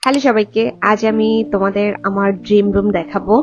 Hello সবাইকে, আজ আমি তোমাদের আমার ড্রিম রুম দেখাবো,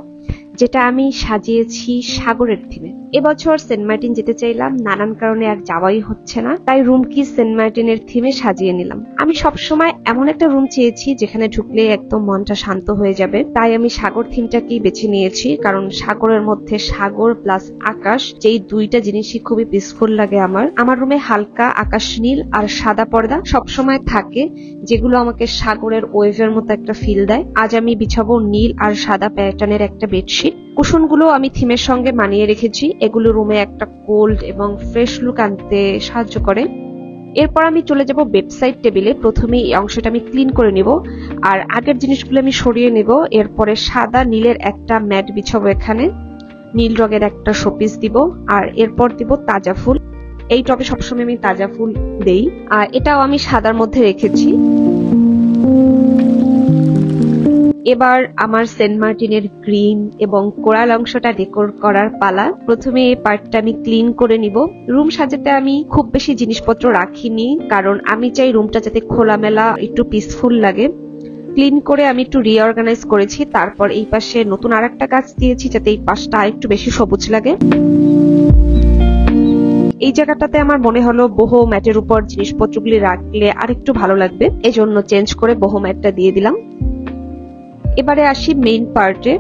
যেটা আমি সাজিয়েছি সাগরের থিমে। এবছর সেন্ট মার্টিন যেতে চাইলাম, নানান কারণে আর যাওয়াই হচ্ছে না, তাই রুম কি সেন্ট মার্টিনের থিমে সাজিয়ে নিলাম। আমি সবসময় এমন একটা রুম চেয়েছি যেখানে ঢুকলে একদম মনটা শান্ত হয়ে যাবে, তাই আমি সাগর থিমটাকেই বেছে নিয়েছি। কারণ সাগরের মধ্যে সাগর প্লাস আকাশ, যেই দুইটা জিনিসই খুবই পিসফুল লাগে। আমার রুমে হালকা আকাশ নীল আর সাদা পর্দা সবসময় থাকে, যেগুলো আমাকে সাগরের ওয়েভের মতো একটা ফিল দেয়। আজ আমি বিছাবো নীল আর সাদা প্যাটার্নের একটা বেডশিট। কুশনগুলো আমি থিমের সঙ্গে মানিয়ে রেখেছি, এগুলো রুমে একটা কোল্ড এবং ফ্রেশ লুক আনতে সাহায্য করে। এরপর আমি চলে যাব বেডসাইড টেবিলে। প্রথমে এই অংশটা আমি ক্লিন করে নিব, আর আগের জিনিসগুলো আমি সরিয়ে নেব। এরপরে সাদা নীলের একটা ম্যাট বিছাবো, এখানে নীল রঙের একটা শোপিস দিব, আর এরপর দিব তাজা ফুল। এই টবে সবসময় আমি তাজা ফুল দেই, আর এটাও আমি সাদার মধ্যে রেখেছি। এবার আমার সেন্ট মার্টিনের গ্রিন এবং কোরাল অংশটা ডেকোর করার পালা। প্রথমে এই পার্টটা আমি ক্লিন করে নিব। রুম সাজাতে আমি খুব বেশি জিনিসপত্র রাখিনি, কারণ আমি চাই রুমটা যাতে খোলামেলা একটু পিসফুল লাগে। ক্লিন করে আমি একটু রিঅর্গানাইজ করেছি। তারপর এই পাশে নতুন আরেকটা গাছ দিয়েছি, যাতে এই পাশটা আরেকটু বেশি সবুজ লাগে। এই জায়গাটাতে আমার মনে হলো বোহো ম্যাটের উপর জিনিসপত্রগুলি রাখলে আরেকটু ভালো লাগবে, এজন্য চেঞ্জ করে বোহো ম্যাটটা দিয়ে দিলাম। এবারে আসি মেইন পার্টে।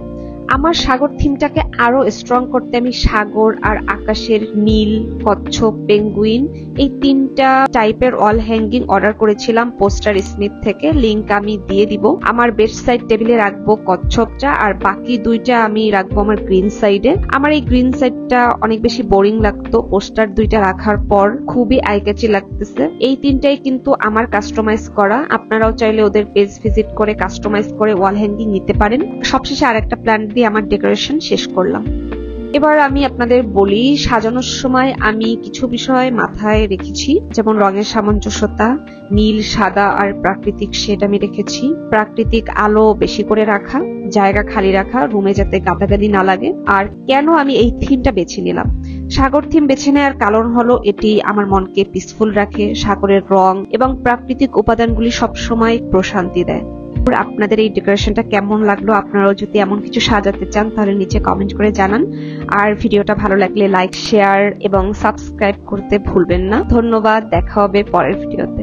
আমার সাগর থিমটাকে আরো স্ট্রং করতে আমি সাগর আর আকাশের নীল, কচ্ছপ, পেঙ্গুইন এই তিনটা টাইপের ওয়াল হ্যাঙ্গিং অর্ডার করেছিলাম পোস্টার স্মিথ থেকে। লিংক আমি দিয়ে দিব। আমার বেড সাইড টেবিলে রাখবো কচ্ছপটা, আর বাকি দুইটা আমি রাখবো আমার গ্রিন সাইডে। আমার এই গ্রিন সাইডটা অনেক বেশি বোরিং লাগতো পোস্টার দুইটা রাখার পর, খুবই আইক্যাচি লাগতেছে। এই তিনটাই কিন্তু আমার কাস্টমাইজ করা, আপনারাও চাইলে ওদের পেজ ভিজিট করে কাস্টমাইজ করে ওয়াল হ্যাঙ্গিং নিতে পারেন। সবশেষে আরেকটা প্ল্যান দিয়ে আমার ডেকোরেশন শেষ করলাম। এবার আমি আপনাদের বলি, সাজানোর সময় আমি কিছু বিষয় মাথায় রেখেছি, যেমন রঙের সামঞ্জস্যতা, নীল, সাদা আর প্রাকৃতিক শেড আমি রেখেছি। প্রাকৃতিক আলো বেশি করে রাখা, জায়গা খালি রাখা, রুমে যাতে গাদাগাদি না লাগে। আর কেন আমি এই থিমটা বেছে নিলাম, সাগর থিম বেছে নেওয়ার কারণ হলো এটি আমার মনকে পিসফুল রাখে। সাগরের রং এবং প্রাকৃতিক উপাদানগুলি সবসময় প্রশান্তি দেয়। আপনাদের এই ডেকোরেশনটা কেমন লাগলো? আপনারাও যদি এমন কিছু সাজাতে চান তাহলে নিচে কমেন্ট করে জানান। আর ভিডিওটা ভালো লাগলে লাইক, শেয়ার এবং সাবস্ক্রাইব করতে ভুলবেন না। ধন্যবাদ, দেখা হবে পরের ভিডিওতে।